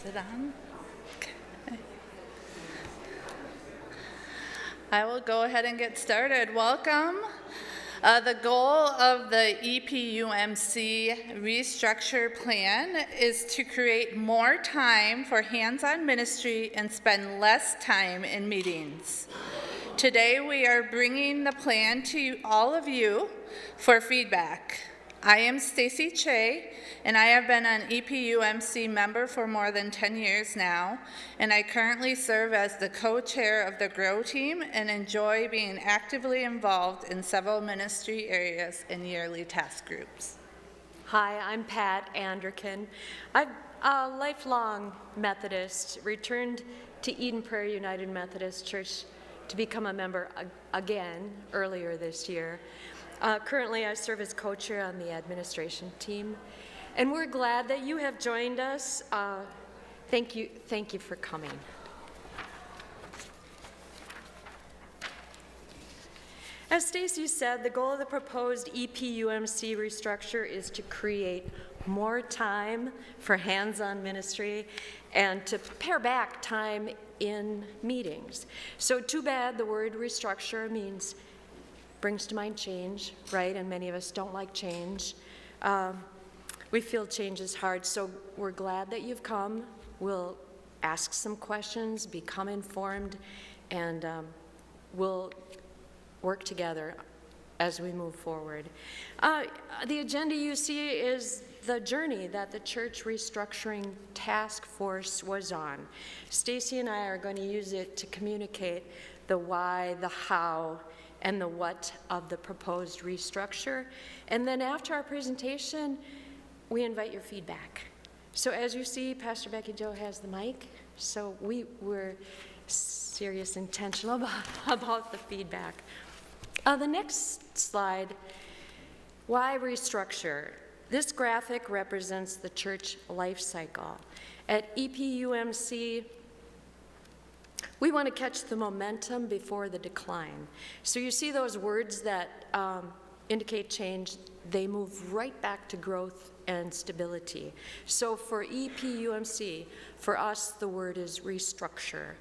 Is it on? Okay. I will go ahead and get started. Welcome. The goal of the EPUMC restructure plan is to create more time for hands-on ministry and spend less time in meetings. Today we are bringing the plan to all of you for feedback. I am Stacy Che, and I have been an EPUMC member for more than 10 years now, and I currently serve as the co-chair of the GROW team and enjoy being actively involved in several ministry areas and yearly task groups. Hi, I'm Pat Anderkin. I'm a lifelong Methodist, returned to Eden Prairie United Methodist Church to become a member again earlier this year. Currently, I serve as co-chair on the administration team, and we're glad that you have joined us. Thank you for coming. As Stacy said, the goal of the proposed EPUMC restructure is to create more time for hands-on ministry and to pare back time in meetings. So too bad the word restructure brings to mind change, right? And many of us don't like change. We feel change is hard, so we're glad that you've come. We'll ask some questions, become informed, and we'll work together as we move forward. The agenda you see is the journey that the church restructuring task force was on. Stacy and I are going to use it to communicate the why, the how, and the what of the proposed restructure. And then after our presentation, we invite your feedback. So as you see, Pastor Becky Jo has the mic, so we're serious, intentional about the feedback. The next slide, why restructure? This graphic represents the church life cycle. At EPUMC, we want to catch the momentum before the decline. So you see those words that indicate change, they move right back to growth and stability. So for EPUMC, for us, the word is restructure.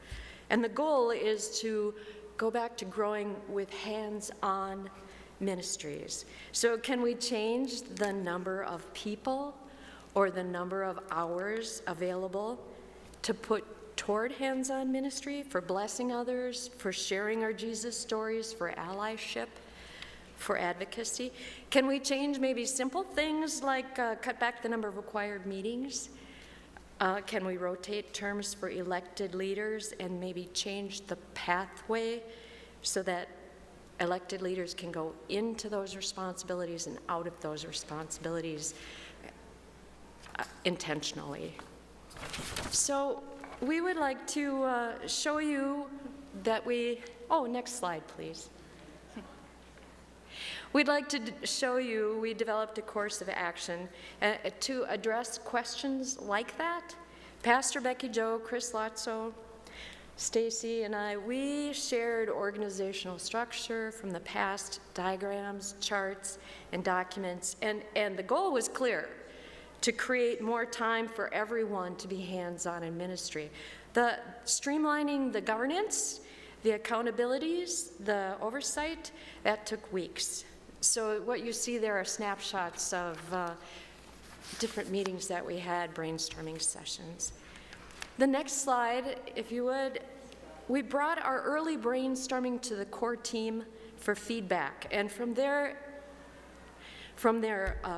And the goal is to go back to growing with hands-on ministries. So can we change the number of people or the number of hours available to put toward hands-on ministry, for blessing others, for sharing our Jesus stories, for allyship, for advocacy? Can we change maybe simple things like cut back the number of required meetings? Can we rotate terms for elected leaders and maybe change the pathway so that elected leaders can go into those responsibilities and out of those responsibilities intentionally? So we would like to show you that next slide, please. We'd like to show you we developed a course of action to address questions like that. Pastor Becky Jo, Chris Lotso, Stacy, and I, we shared organizational structure from the past, diagrams, charts, and documents, and the goal was clear: to create more time for everyone to be hands-on in ministry. The streamlining the governance, the accountabilities, the oversight, that took weeks. So what you see there are snapshots of different meetings that we had, brainstorming sessions. The next slide, if you would, we brought our early brainstorming to the core team for feedback, and from their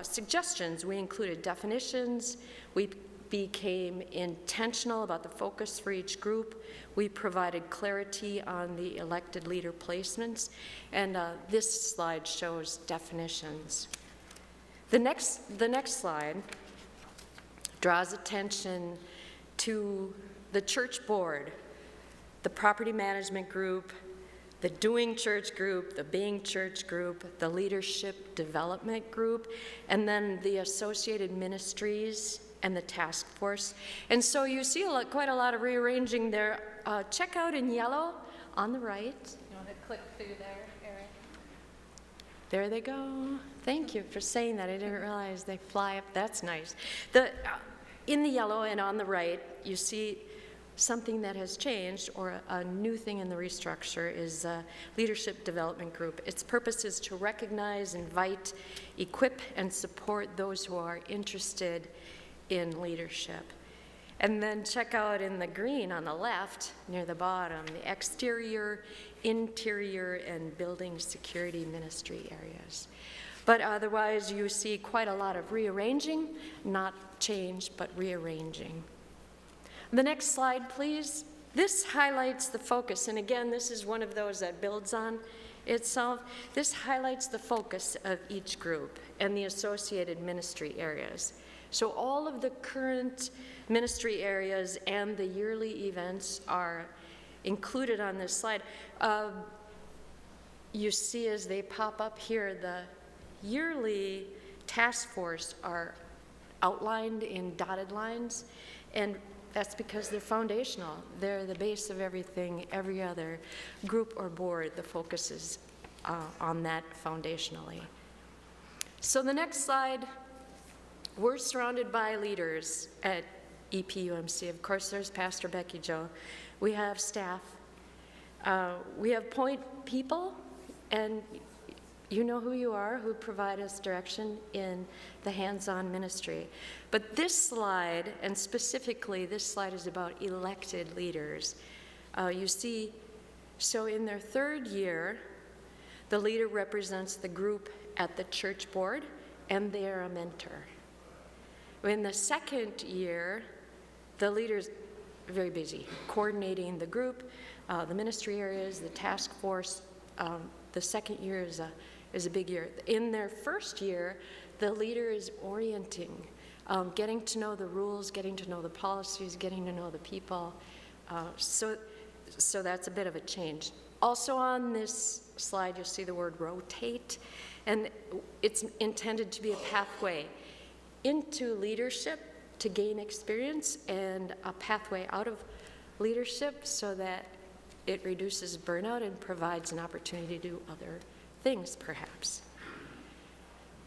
suggestions, we included definitions, we became intentional about the focus for each group, we provided clarity on the elected leader placements, and this slide shows definitions. The next slide draws attention to the church board, the property management group, the doing church group, the being church group, the leadership development group, and then the associated ministries and the task force. And so you see quite a lot of rearranging there. Check out in yellow on the right. You want to click through there, Erin? There they go. Thank you for saying that. I didn't realize they fly up. That's nice. In the yellow and on the right, you see something that has changed, or a new thing in the restructure is a leadership development group. Its purpose is to recognize, invite, equip, and support those who are interested in leadership. And then check out in the green on the left, near the bottom, the exterior, interior, and building security ministry areas. But otherwise, you see quite a lot of rearranging, not change, but rearranging. The next slide, please. This highlights the focus, and again, this is one of those that builds on itself. This highlights the focus of each group and the associated ministry areas. So all of the current ministry areas and the yearly events are included on this slide. You see as they pop up here, the yearly task force are outlined in dotted lines, and that's because they're foundational. They're the base of everything. Every other group or board, the focus is on that foundationally. So the next slide, we're surrounded by leaders at EPUMC. Of course, there's Pastor Becky Jo. We have staff. We have point people, and you know who you are, who provide us direction in the hands-on ministry. But this slide, and specifically this slide, is about elected leaders. You see, so in their third year, the leader represents the group at the church board, and they are a mentor. In the second year, the leader's very busy coordinating the group, the ministry areas, the task force. The second year is a big year. In their first year, the leader is orienting, getting to know the rules, getting to know the policies, getting to know the people. So that's a bit of a change. Also on this slide, you'll see the word rotate, and it's intended to be a pathway into leadership to gain experience, and a pathway out of leadership so that it reduces burnout and provides an opportunity to do other things, perhaps.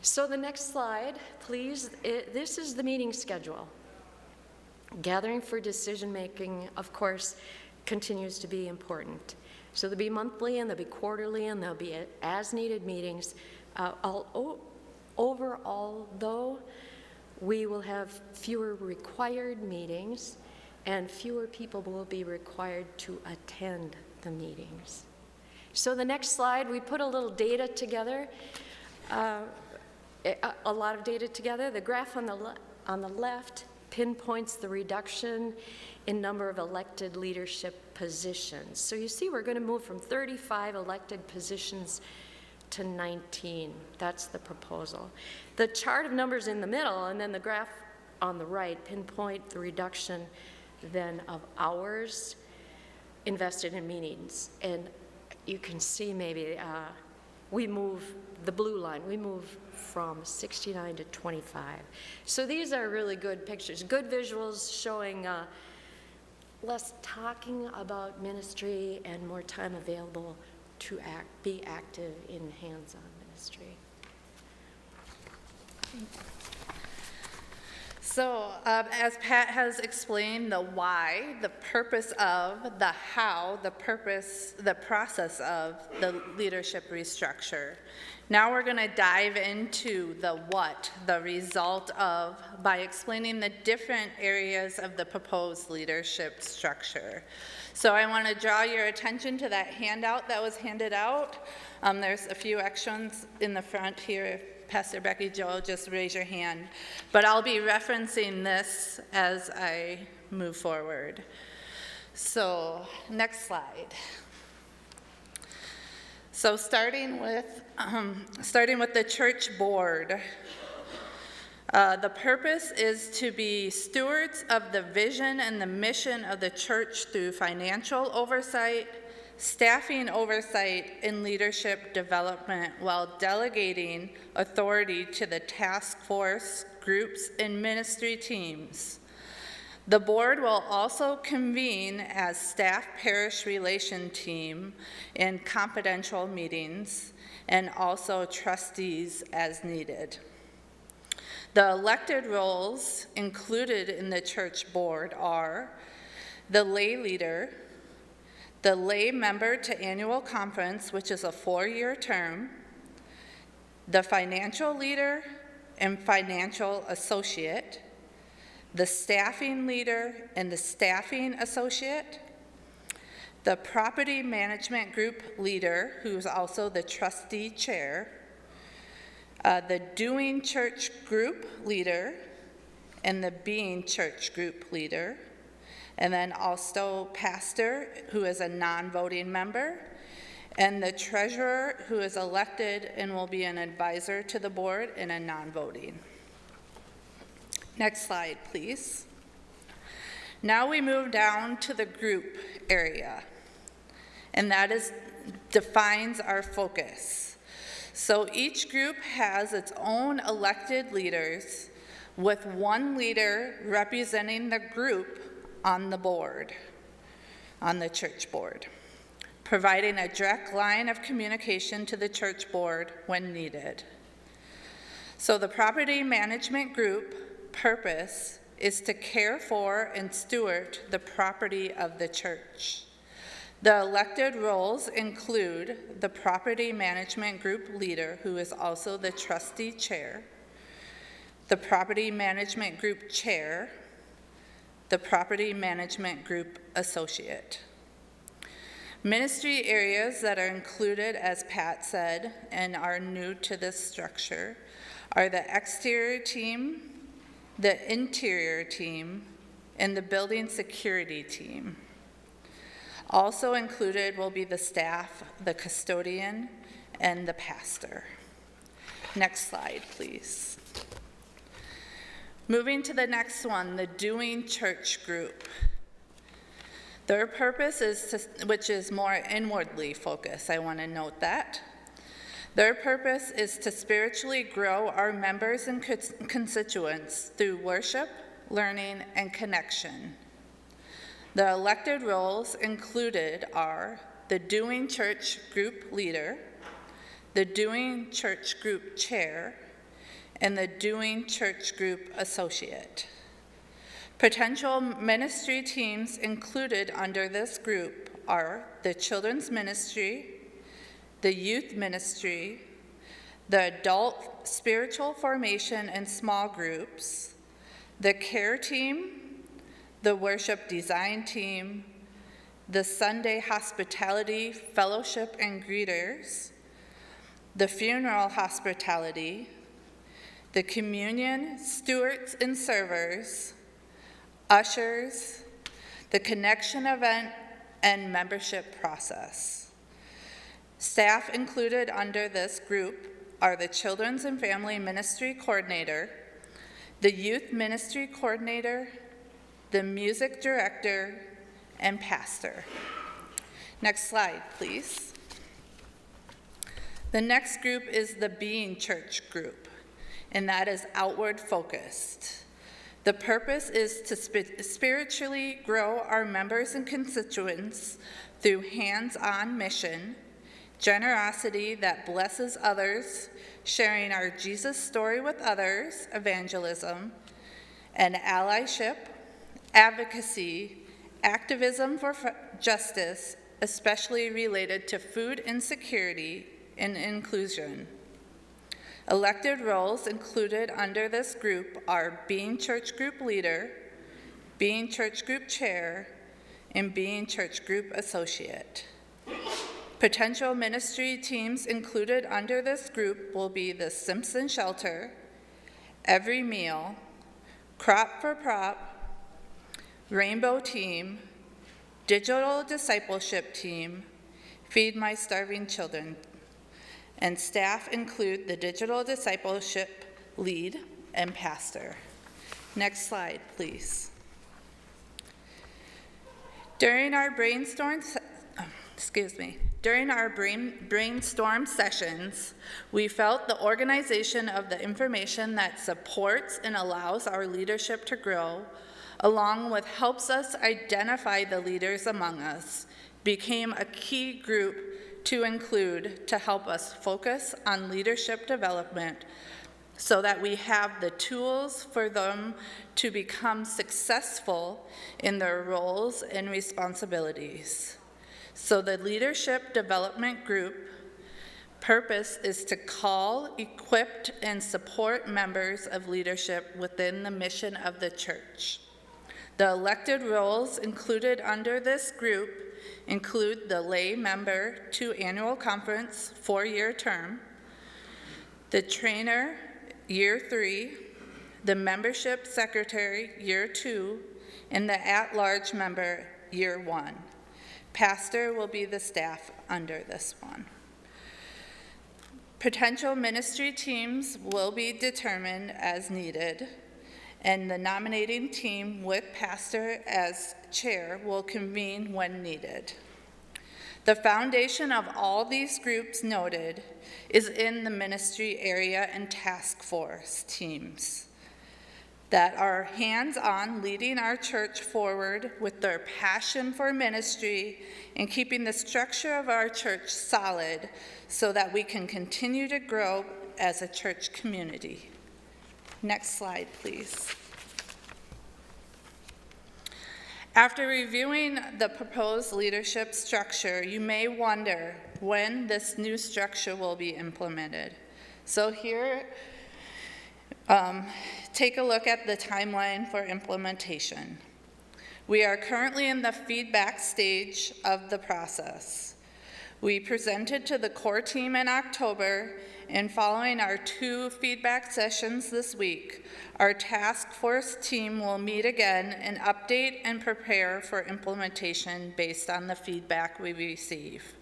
So the next slide, please. This is the meeting schedule. Gathering for decision making, of course, continues to be important. So there'll be monthly, and there'll be quarterly, and there'll be as-needed meetings. Overall, though, we will have fewer required meetings, and fewer people will be required to attend the meetings. So the next slide, we put a little data together, a lot of data together. The graph on the left pinpoints the reduction in number of elected leadership positions. So you see we're going to move from 35 elected positions to 19. That's the proposal. The chart of numbers in the middle, and then the graph on the right, pinpoint the reduction then of hours invested in meetings. And you can see maybe we move, the blue line, we move from 69 to 25. So these are really good pictures, good visuals showing less talking about ministry and more time available to be active in hands-on ministry. So as Pat has explained the why, the purpose of, the how, the purpose, the process of the leadership restructure. Now we're going to dive into the what, the result of, by explaining the different areas of the proposed leadership structure. So I want to draw your attention to that handout that was handed out. There's a few extras in the front here. Pastor Becky Jo, just raise your hand. But I'll be referencing this as I move forward. So, next slide. So starting with the church board. The purpose is to be stewards of the vision and the mission of the church through financial oversight, staffing oversight, and leadership development, while delegating authority to the task force, groups, and ministry teams. The board will also convene as staff parish relation team in confidential meetings, and also trustees as needed. The elected roles included in the church board are the lay leader, the lay member to annual conference, which is a 4-year term, the financial leader and financial associate, the staffing leader and the staffing associate, the property management group leader, who's also the trustee chair, the doing church group leader, and the being church group leader, and then also pastor, who is a non-voting member, and the treasurer, who is elected and will be an advisor to the board and a non-voting. Next slide, please. Now we move down to the group area, and that defines our focus. So each group has its own elected leaders, with one leader representing the group on the board, on the church board, providing a direct line of communication to the church board when needed. So the property management group purpose is to care for and steward the property of the church. The elected roles include the property management group leader, who is also the trustee chair, the property management group chair, the property management group associate. Ministry areas that are included, as Pat said, and are new to this structure are the exterior team, the interior team, and the building security team. Also included will be the staff, the custodian, and the pastor. Next slide, please. Moving to the next one, the doing church group. Their purpose is which is more inwardly focused, I want to note that. Their purpose is to spiritually grow our members and constituents through worship, learning, and connection. The elected roles included are the doing church group leader, the doing church group chair, and the doing church group associate. Potential ministry teams included under this group are the children's ministry, the youth ministry, the adult spiritual formation and small groups, the care team, the worship design team, the Sunday hospitality fellowship and greeters, the funeral hospitality, the communion stewards and servers, ushers, the connection event, and membership process. Staff included under this group are the Children's and Family Ministry Coordinator, the Youth Ministry Coordinator, the Music Director, and Pastor. Next slide, please. The next group is the Being Church group, and that is outward focused. The purpose is to spiritually grow our members and constituents through hands-on mission, generosity that blesses others, sharing our Jesus story with others, evangelism, and allyship, advocacy, activism for justice, especially related to food insecurity and inclusion. Elected roles included under this group are Being Church Group Leader, Being Church Group Chair, and Being Church Group Associate. Potential ministry teams included under this group will be the Simpson Shelter, Every Meal, Crop for Prop, Rainbow Team, Digital Discipleship Team, Feed My Starving Children, and staff include the Digital Discipleship Lead and Pastor. Next slide, please. During our brainstorm sessions, we felt the organization of the information that supports and allows our leadership to grow, along with helps us identify the leaders among us, became a key group to include to help us focus on leadership development so that we have the tools for them to become successful in their roles and responsibilities. So the Leadership Development Group purpose is to call, equip, and support members of leadership within the mission of the church. The elected roles included under this group include the lay member to annual conference, 4-year term, the trainer, year 3, the membership secretary, year 2, and the at-large member, year 1. Pastor will be the staff under this one. Potential ministry teams will be determined as needed, and the nominating team with pastor as chair will convene when needed. The foundation of all these groups noted is in the ministry area and task force teams that are hands-on leading our church forward with their passion for ministry and keeping the structure of our church solid so that we can continue to grow as a church community. Next slide, please. After reviewing the proposed leadership structure, you may wonder when this new structure will be implemented. So here, take a look at the timeline for implementation. We are currently in the feedback stage of the process. We presented to the core team in October, and following our 2 feedback sessions this week, our task force team will meet again and update and prepare for implementation based on the feedback we receive.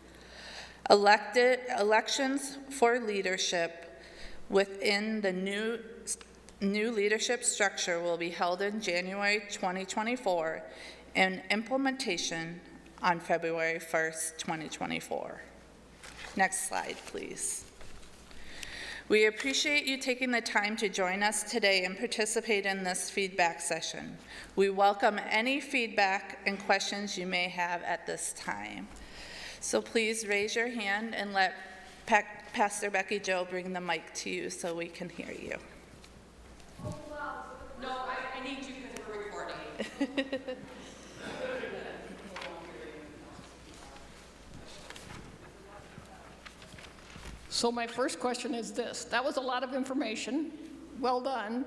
Elections for leadership within the new leadership structure will be held in January 2024 and implementation on February 1st, 2024. Next slide, please. We appreciate you taking the time to join us today and participate in this feedback session. We welcome any feedback and questions you may have at this time. So please raise your hand and let Pastor Becky Jo bring the mic to you so we can hear you. No, I need you because we're recording. So my first question is this. That was a lot of information. Well done.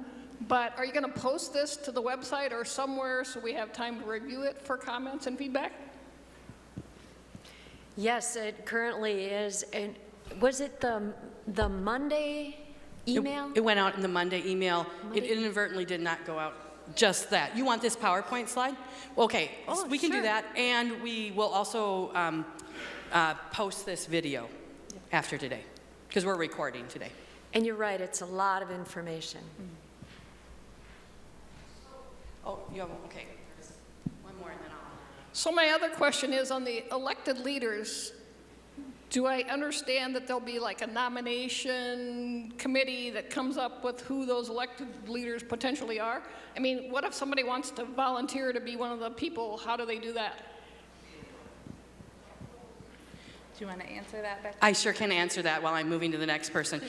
But are you going to post this to the website or somewhere so we have time to review it for comments and feedback? Yes, it currently is. And was it the Monday email? It went out in the Monday email. It inadvertently did not go out just that. You want this PowerPoint slide? Okay, Oh, we can sure. do that. And we will also post this video after today because we're recording today. And you're right, it's a lot of information. Oh, you have, okay. One more and then I'll. So my other question is on the elected leaders. Do I understand that there'll be like a nomination committee that comes up with who those elected leaders potentially are? I mean, what if somebody wants to volunteer to be one of the people? How do they do that? Do you want to answer that, Becky? I sure can answer that while I'm moving to the next person.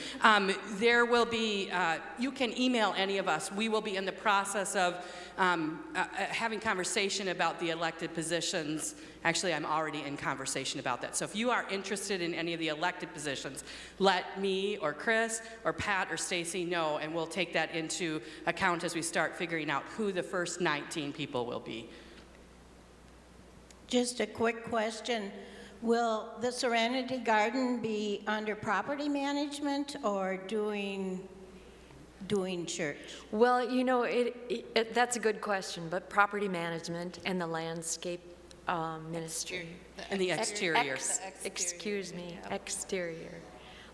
There will be, you can email any of us. We will be in the process of having conversation about the elected positions. Actually, I'm already in conversation about that. So if you are interested in any of the elected positions, let me or Chris or Pat or Stacy know, and we'll take that into account as we start figuring out who the first 19 people will be. Just a quick question. Will the Serenity Garden be under property management or doing church? Well, you know, that's a good question, but property management and the landscape ministry. And the exterior. Excuse me, exterior.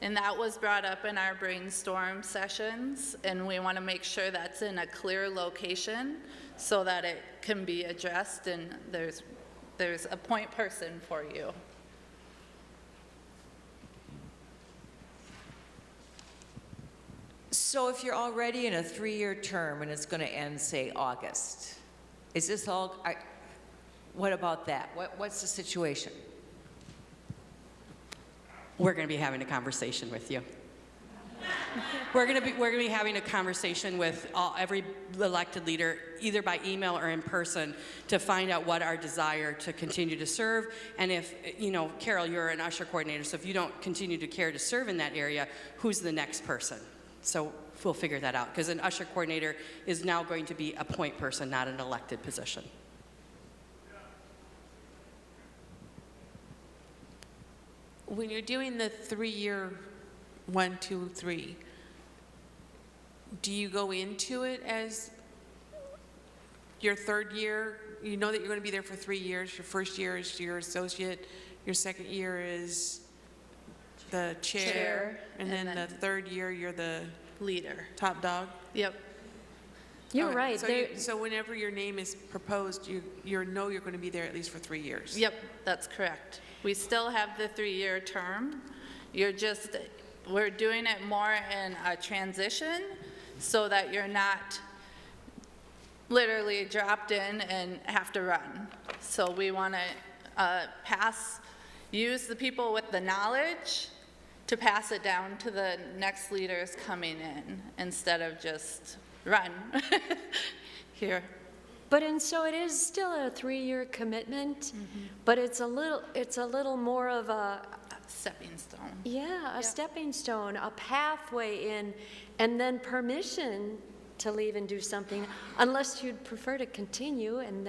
And that was brought up in our brainstorm sessions, and we want to make sure that's in a clear location so that it can be addressed and there's a point person for you. So if you're already in a 3-year term and it's going to end, say, August, is this all, what about that? What's the situation? We're going to be having a conversation with you. We're gonna be having a conversation with every elected leader, either by email or in person, to find out what our desire to continue to serve. And if, Carol, you're an usher coordinator, so if you don't continue to care to serve in that area, who's the next person? So we'll figure that out, because an usher coordinator is now going to be a point person, not an elected position. When you're doing the 3-year 1, 2, 3, do you go into it as your 3rd year? You know that you're going to be there for 3 years. Your first year is your associate. Your second year is the chair. And then the 3rd year, you're the Leader. top dog? Yep. You're Okay, right. So whenever your name is proposed, you know you're going to be there at least for 3 years? Yep, that's correct. We still have the 3-year term. We're doing it more in a transition so that you're not literally dropped in and have to run. So we want to use the people with the knowledge to pass it down to the next leaders coming in instead of just run here. So it is still a 3-year commitment, but it's a little more of a, Stepping stone. yeah, a stepping stone, a pathway in, and then permission to leave and do something, unless you'd prefer to continue, and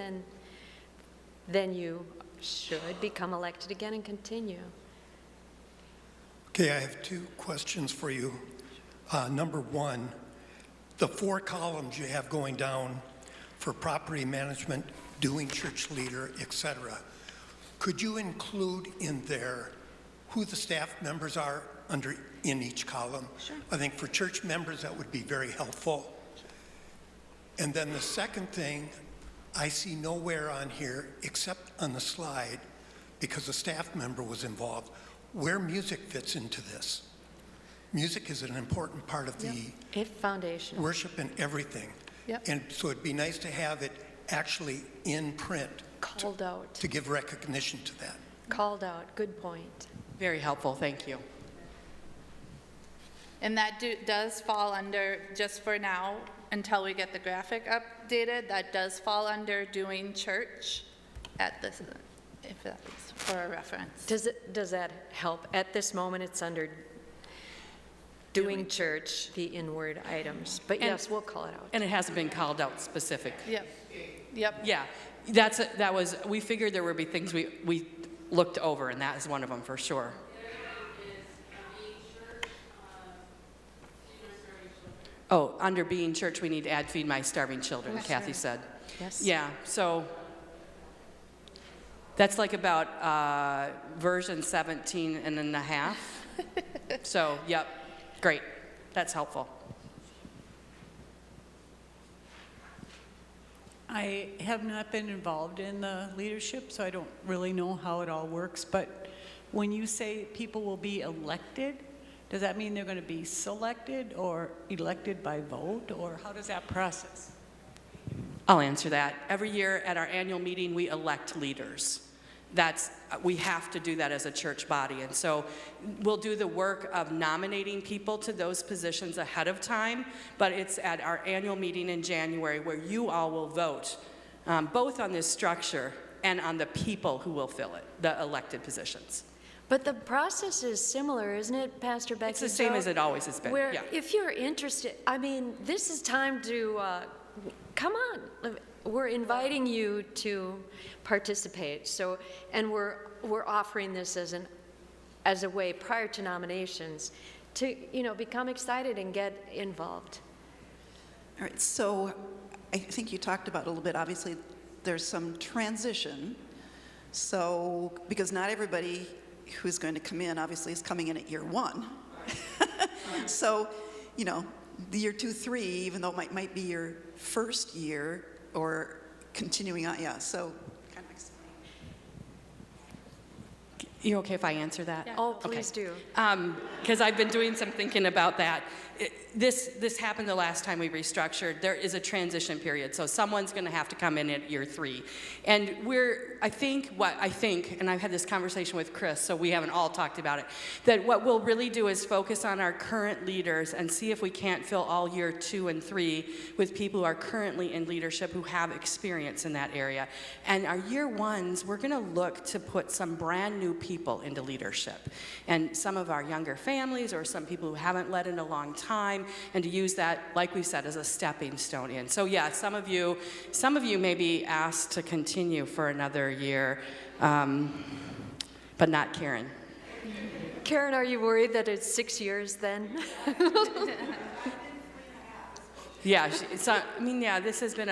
then you should become elected again and continue. Okay, I have 2 questions for you. Number 1, the 4 columns you have going down for property management, doing church leader, etc. Could you include in there who the staff members are in each column? Sure. I think for church members that would be very helpful. And then the second thing, I see nowhere on here except on the slide, because a staff member was involved, where music fits into this. Music is an important part of the Foundational. worship and everything. Yep. And so it'd be nice to have it actually in print Called out. to give recognition to that. Called out. Good point. Very helpful, thank you. And that does fall under, just for now, until we get the graphic updated, that does fall under doing church at this, if that's for a reference. Does that help? At this moment, it's under doing church, the inward items. But yes, we'll call it out. And it hasn't been called out specific. Yep. Yep. Yeah, we figured there would be things we looked over, and that is one of them for sure. Oh, under being church, we need to add feed my starving children, Kathy said. Yes. Yeah, so that's like about version 17 and a half. So, yep, great. That's helpful. I have not been involved in the leadership, so I don't really know how it all works. But when you say people will be elected, does that mean they're going to be selected or elected by vote, or how does that process? I'll answer that. Every year at our annual meeting, we elect leaders. We have to do that as a church body. And so we'll do the work of nominating people to those positions ahead of time, but it's at our annual meeting in January where you all will vote, both on this structure and on the people who will fill it, the elected positions. But the process is similar, isn't it, Pastor Becky? It's the same as it always has been. Where Yeah. if you're interested, I mean, this is time to, come on. We're inviting you to participate. So, and we're offering this as a way prior to nominations to, become excited and get involved. All right, so I think you talked about a little bit, obviously, there's some transition. So, because not everybody who's going to come in, obviously, is coming in at year 1. So, the year 2, 3, even though it might be your first year or continuing on, yeah, so kind of explain. You okay if I answer that? Oh, please do. Because I've been doing some thinking about that. This happened the last time we restructured. There is a transition period, so someone's going to have to come in at year 3. And I think, and I've had this conversation with Chris, so we haven't all talked about it, that what we'll really do is focus on our current leaders and see if we can't fill all year 2 and 3 with people who are currently in leadership who have experience in that area. And our year 1s, we're going to look to put some brand new people into leadership. And some of our younger families or some people who haven't led in a long time, and to use that, like we said, as a stepping stone in. So yeah, some of you may be asked to continue for another year, but not Karen. Karen, are you worried that it's 6 years then? Yeah, this has been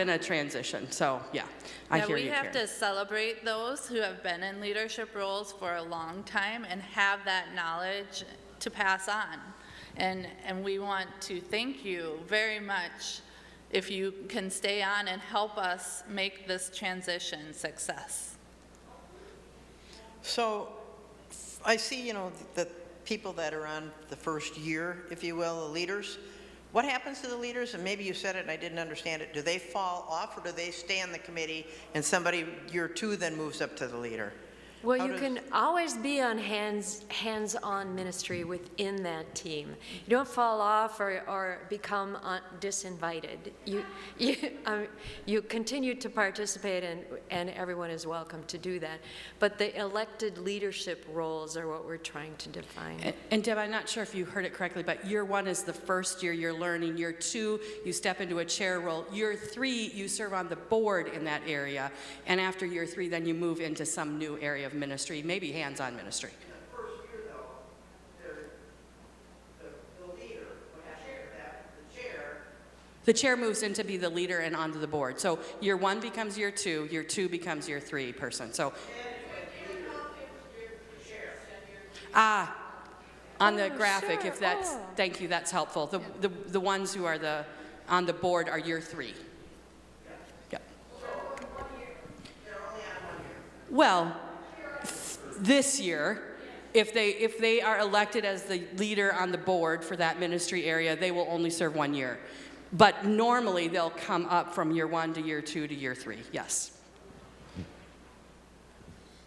a transition. So yeah, I hear you, We have Karen. to celebrate those who have been in leadership roles for a long time and have that knowledge to pass on. And we want to thank you very much if you can stay on and help us make this transition success. So I see, the people that are on the first year, if you will, the leaders. What happens to the leaders? And maybe you said it and I didn't understand it. Do they fall off or do they stay on the committee and somebody year 2 then moves up to the leader? Well, you can always be on hands-on ministry within that team. You don't fall off or become disinvited. You continue to participate, and everyone is welcome to do that. But the elected leadership roles are what we're trying to define. And Deb, I'm not sure if you heard it correctly, but year 1 is the first year you're learning. Year 2, you step into a chair role. Year 3, you serve on the board in that area. And after year 3, then you move into some new area of ministry, maybe hands-on ministry. The first year, though, the leader, the chair. The chair moves in to be the leader and onto the board. So year 1 becomes year 2, year 2 becomes year 3 person. So, on the graphic, sure. if that's, thank you, that's helpful. The ones who are on the board are year 3. Yep. Well, this year, if they are elected as the leader on the board for that ministry area, they will only serve 1 year. But normally, they'll come up from year 1 to year 2 to year 3, yes.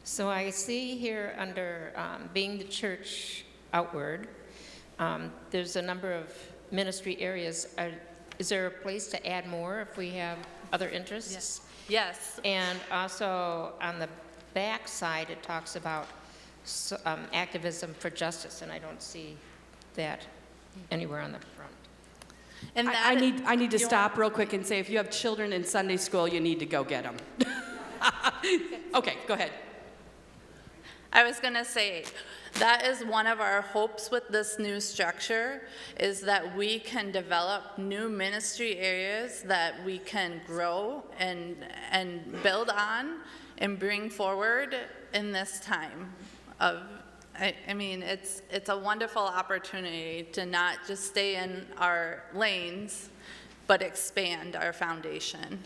So I see here under being the church outward, there's a number of ministry areas. Is there a place to add more if we have other interests? Yes. And also on the back side, it talks about activism for justice, and I don't see that anywhere on the front. And I need to stop real quick and say, if you have children in Sunday school, you need to go get them. Okay, go ahead. I was going to say, that is one of our hopes with this new structure, is that we can develop new ministry areas that we can grow and build on and bring forward in this time of, I mean, it's a wonderful opportunity to not just stay in our lanes, but expand our foundation.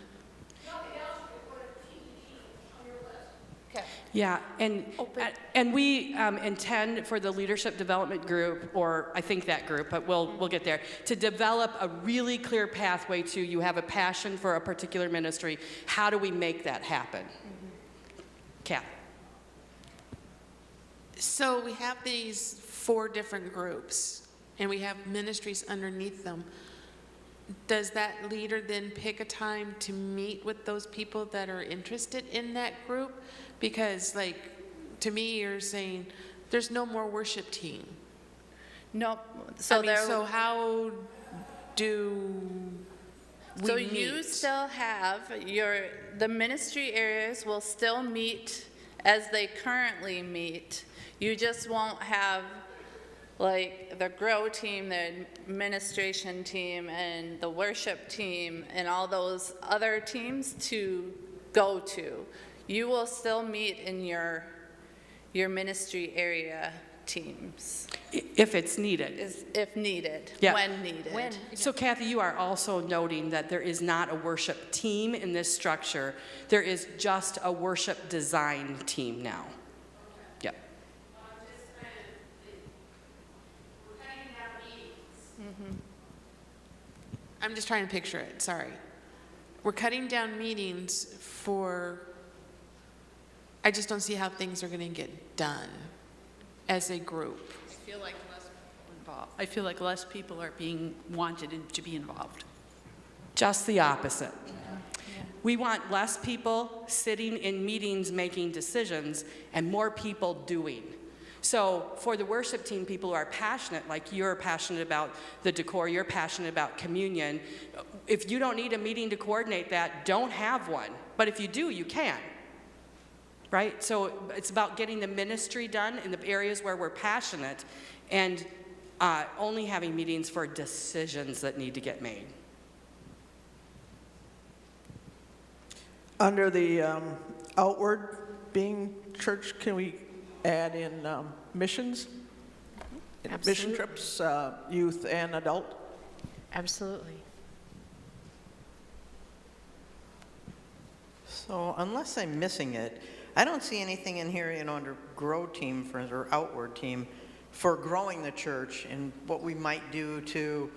Yeah, and we intend for the leadership development group, or I think that group, but we'll get there, to develop a really clear pathway to, you have a passion for a particular ministry, how do we make that happen? Kat. So we have these 4 different groups, and we have ministries underneath them. Does that leader then pick a time to meet with those people that are interested in that group? Because, like, to me, you're saying there's no more worship team. Nope. So how do we So meet? you still have the ministry areas will still meet as they currently meet. You just won't have like the grow team, the administration team, and the worship team, and all those other teams to go to. You will still meet in your ministry area teams. If it's needed. If needed, Yeah. when needed. So Kathy, you are also noting that there is not a worship team in this structure. There is just a worship design team now. I'm just trying to picture it, sorry. We're cutting down meetings for, I just don't see how things are going to get done as a group. I feel like less people are being wanted to be involved. Just the opposite. We want less people sitting in meetings making decisions and more people doing. So for the worship team, people who are passionate, like you're passionate about the decor, you're passionate about communion, if you don't need a meeting to coordinate that, don't have one. But if you do, you can. Right? So it's about getting the ministry done in the areas where we're passionate and only having meetings for decisions that need to get made. Under the outward being church, can we add in missions? Mission trips, youth and adult? Absolutely. So unless I'm missing it, I don't see anything in here, under grow team, for or outward team, for growing the church and what we might do to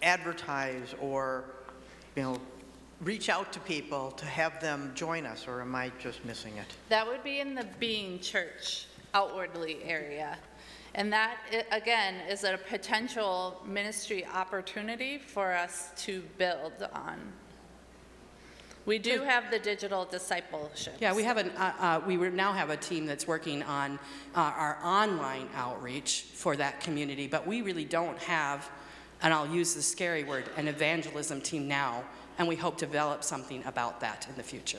advertise or, reach out to people to have them join us, or am I just missing it? That would be in the being church outwardly area. And that, again, is a potential ministry opportunity for us to build on. We do have the digital discipleship. Yeah, we have we now have a team that's working on our online outreach for that community, but we really don't have, and I'll use the scary word, an evangelism team now, and we hope to develop something about that in the future.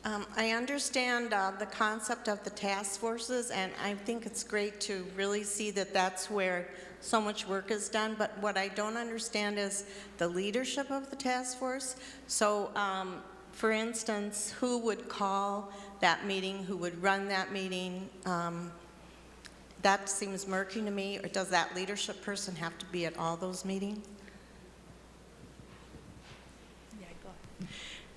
I understand the concept of the task forces, and I think it's great to really see that that's where so much work is done, but what I don't understand is the leadership of the task force. So, for instance, who would call that meeting, who would run that meeting? That seems murky to me, or does that leadership person have to be at all those meetings?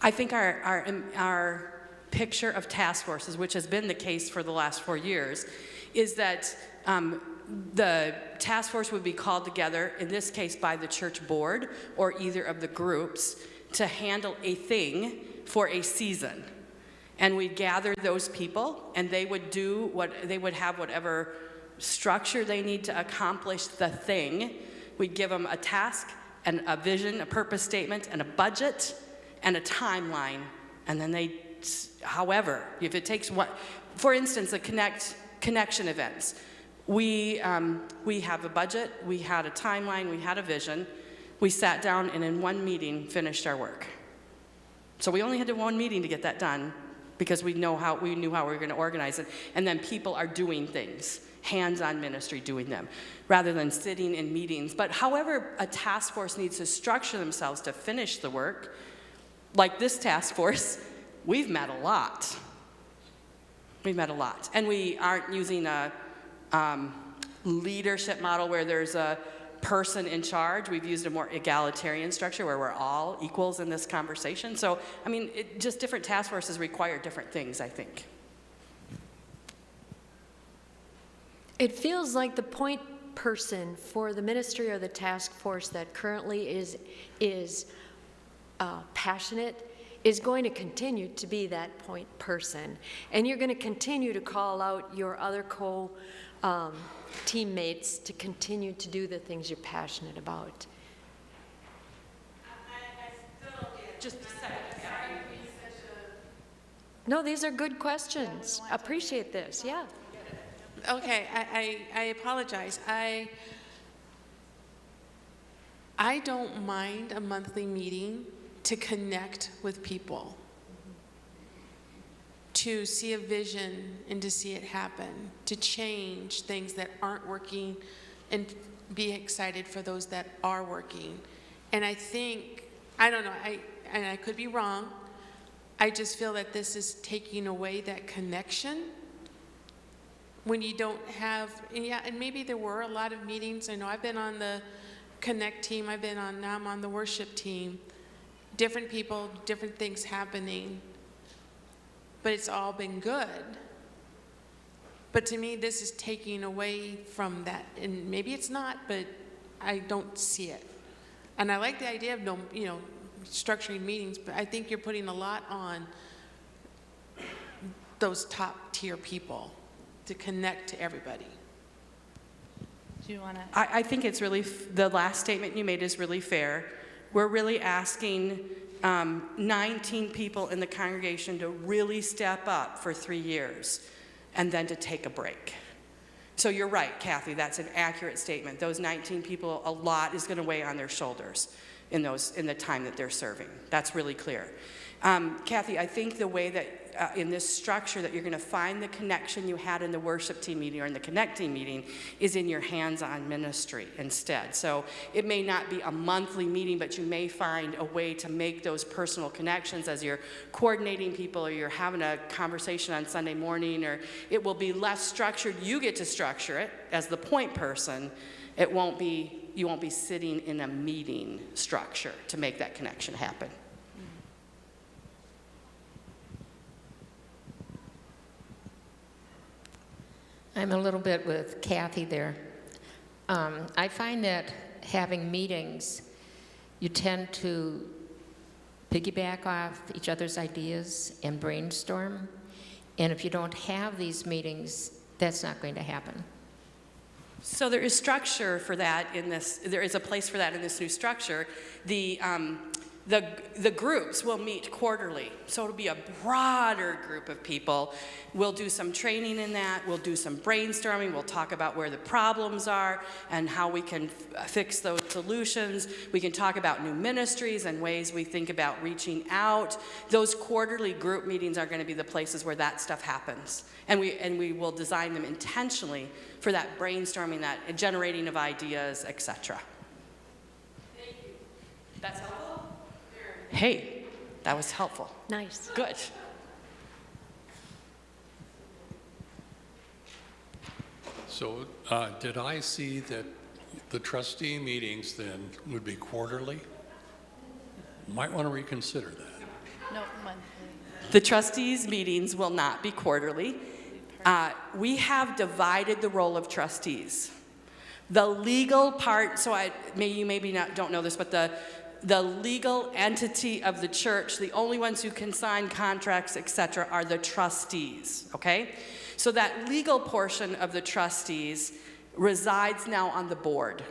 I think our picture of task forces, which has been the case for the last 4 years, is that the task force would be called together, in this case by the church board or either of the groups, to handle a thing for a season. And we'd gather those people, and they would have whatever structure they need to accomplish the thing. We'd give them a task and a vision, a purpose statement, and a budget, and a timeline, and then however, if it takes one, for instance, the connection events, we have a budget, we had a timeline, we had a vision, we sat down and in one meeting finished our work. So we only had one meeting to get that done because we knew how we were going to organize it, and then people are doing things, hands-on ministry doing them, rather than sitting in meetings. But however a task force needs to structure themselves to finish the work, like this task force, we've met a lot. We've met a lot. And we aren't using a leadership model where there's a person in charge. We've used a more egalitarian structure where we're all equals in this conversation. So, I mean, just different task forces require different things, I think. It feels like the point person for the ministry or the task force that currently is passionate is going to continue to be that point person. And you're going to continue to call out your other teammates to continue to do the things you're passionate about. Just a second. No, these are good questions. Appreciate this, yeah. Okay, I apologize. I don't mind a monthly meeting to connect with people, to see a vision and to see it happen, to change things that aren't working and be excited for those that are working. And I think, I don't know, and I could be wrong, I just feel that this is taking away that connection when you don't have, and maybe there were a lot of meetings. I know I've been on the Connect team, now I'm on the worship team. Different people, different things happening, but it's all been good. But to me, this is taking away from that, and maybe it's not, but I don't see it. And I like the idea of no, structuring meetings, but I think you're putting a lot on those top tier people to connect to everybody. Do you want to? I think it's really, the last statement you made is really fair. We're really asking 19 people in the congregation to really step up for 3 years and then to take a break. So you're right, Kathy, that's an accurate statement. Those 19 people, a lot is going to weigh on their shoulders in the time that they're serving. That's really clear. Kathy, I think the way that in this structure that you're going to find the connection you had in the worship team meeting or in the connecting meeting is in your hands-on ministry instead. So it may not be a monthly meeting, but you may find a way to make those personal connections as you're coordinating people or you're having a conversation on Sunday morning, or it will be less structured. You get to structure it as the point person. You won't be sitting in a meeting structure to make that connection happen. I'm a little bit with Kathy there. I find that having meetings, you tend to piggyback off each other's ideas and brainstorm. And if you don't have these meetings, that's not going to happen. So there is structure for that in this, there is a place for that in this new structure. The groups will meet quarterly, so it'll be a broader group of people. We'll do some training in that, we'll do some brainstorming, we'll talk about where the problems are and how we can fix those solutions. We can talk about new ministries and ways we think about reaching out. Those quarterly group meetings are going to be the places where that stuff happens. And we will design them intentionally for that brainstorming, that generating of ideas, etc. Thank you. That's helpful? Hey, that was helpful. Nice. Good. So did I see that the trustee meetings then would be quarterly? Might want to reconsider that. No, monthly. The trustees' meetings will not be quarterly. We have divided the role of trustees. The legal part, so you maybe don't know this, but the legal entity of the church, the only ones who can sign contracts, etc., are the trustees, okay? So that legal portion of the trustees resides now on the board,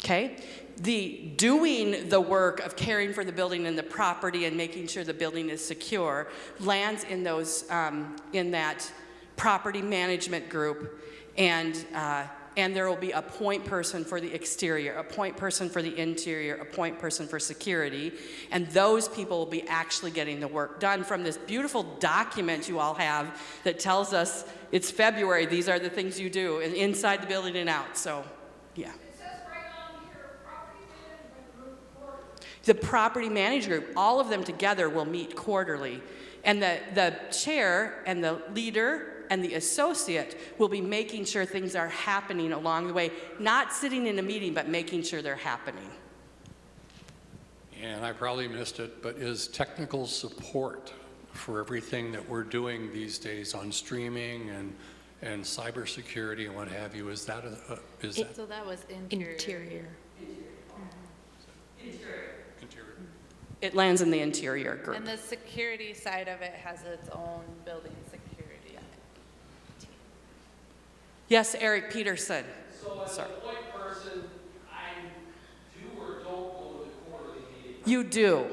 okay? The doing the work of caring for the building and the property and making sure the building is secure lands in those, in that property management group, and there will be a point person for the exterior, a point person for the interior, a point person for security, and those people will be actually getting the work done from this beautiful document you all have that tells us it's February, these are the things you do, and inside the building and out, so, yeah. It says right on here, property management group. The property management group, all of them together will meet quarterly, and the chair and the leader and the associate will be making sure things are happening along the way, not sitting in a meeting, but making sure they're happening. And I probably missed it, but is technical support for everything that we're doing these days on streaming and cybersecurity and what have you, is that So that was interior. Interior. It lands in the interior group. And the security side of it has its own building security. Yes, Eric Peterson. So as a point person, I do or don't go to the quarterly meeting? You do.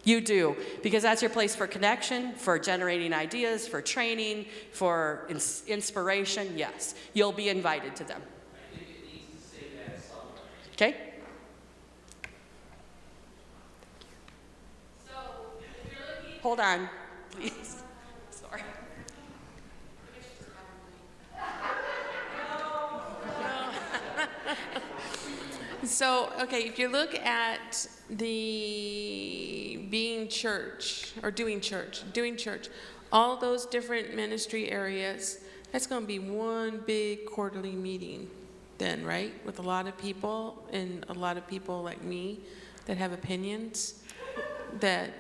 You do, because that's your place for connection, for generating ideas, for training, for inspiration, yes. You'll be invited to them. I think it needs to say that somewhere. Okay? So, if you're looking... Hold on, please. Sorry. So, okay, if you look at the being church, or doing church, all those different ministry areas, that's going to be one big quarterly meeting then, right? With a lot of people, and a lot of people like me that have opinions that...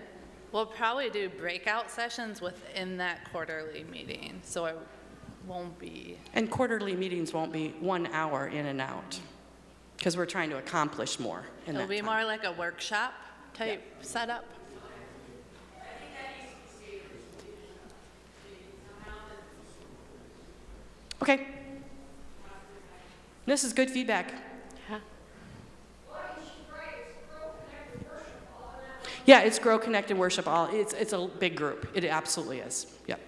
We'll probably do breakout sessions within that quarterly meeting, so it won't be... And quarterly meetings won't be 1 hour in and out. because we're trying to accomplish more in It'll that be time. more like a workshop type setup. Okay. This is good feedback. Yeah, it's Grow, Connect, and Worship All. It's a big group. It absolutely is. Yep.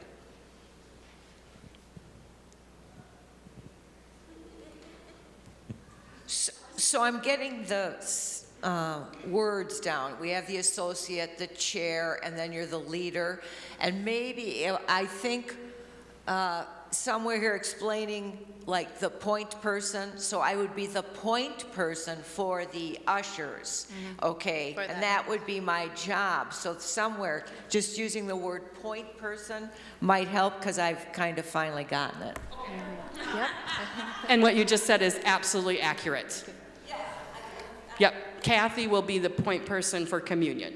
So I'm getting the words down. We have the associate, the chair, and then you're the leader. And maybe, I think somewhere here explaining like the point person, so I would be the point person for the ushers, okay? For And that. that would be my job. So somewhere, just using the word point person might help, because I've kind of finally gotten it. Yep. And what you just said is absolutely accurate. Yep. Kathy will be the point person for communion.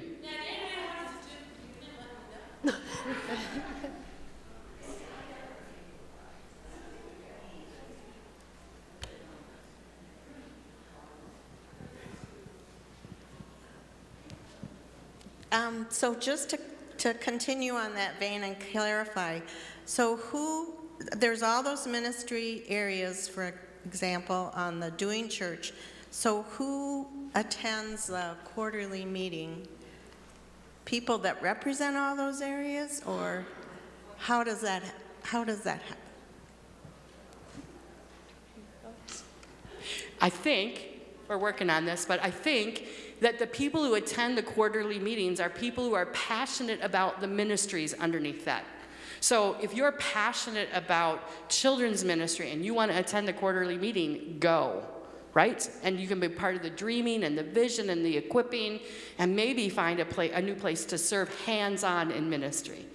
So just to continue on that vein and clarify, so there's all those ministry areas, for example, on the Doing Church. So who attends the quarterly meeting? People that represent all those areas, or how does that happen? I think, we're working on this, but I think that the people who attend the quarterly meetings are people who are passionate about the ministries underneath that. So if you're passionate about children's ministry and you want to attend the quarterly meeting, go, right? And you can be part of the dreaming and the vision and the equipping, and maybe find a new place to serve hands-on in ministry.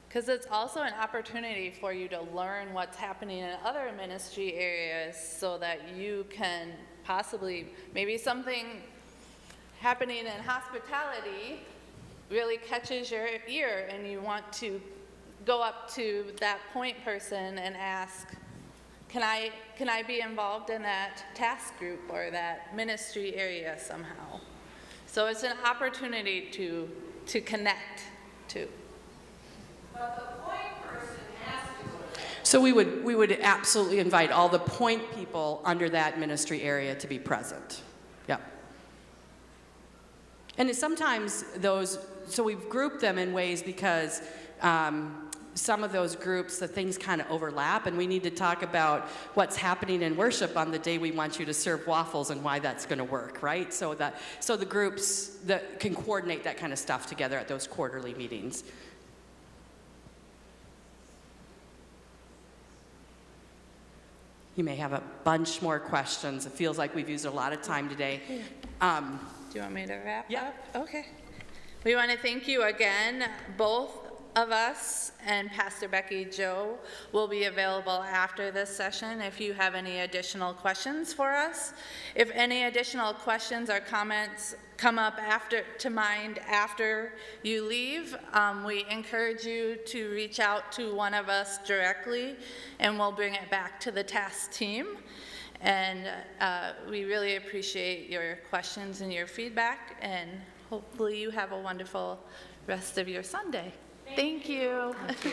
Because it's also an opportunity for you to learn what's happening in other ministry areas so that you can possibly, maybe something happening in hospitality really catches your ear and you want to go up to that point person and ask, can I be involved in that task group or that ministry area somehow? So it's an opportunity to connect to. But the point person has to. So we would absolutely invite all the point people under that ministry area to be present. Yep. And sometimes so we've grouped them in ways because some of those groups, the things kind of overlap, and we need to talk about what's happening in worship on the day we want you to serve waffles and why that's going to work, right? So the groups that can coordinate that kind of stuff together at those quarterly meetings. You may have a bunch more questions. It feels like we've used a lot of time today. Do you want me to wrap up? Okay. We want to thank you again. Both of us and Pastor Becky Joe will be available after this session if you have any additional questions for us. If any additional questions or comments come up to mind after you leave, we encourage you to reach out to one of us directly, and we'll bring it back to the task team. And we really appreciate your questions and your feedback, and hopefully you have a wonderful rest of your Sunday. Thank you. Thank you.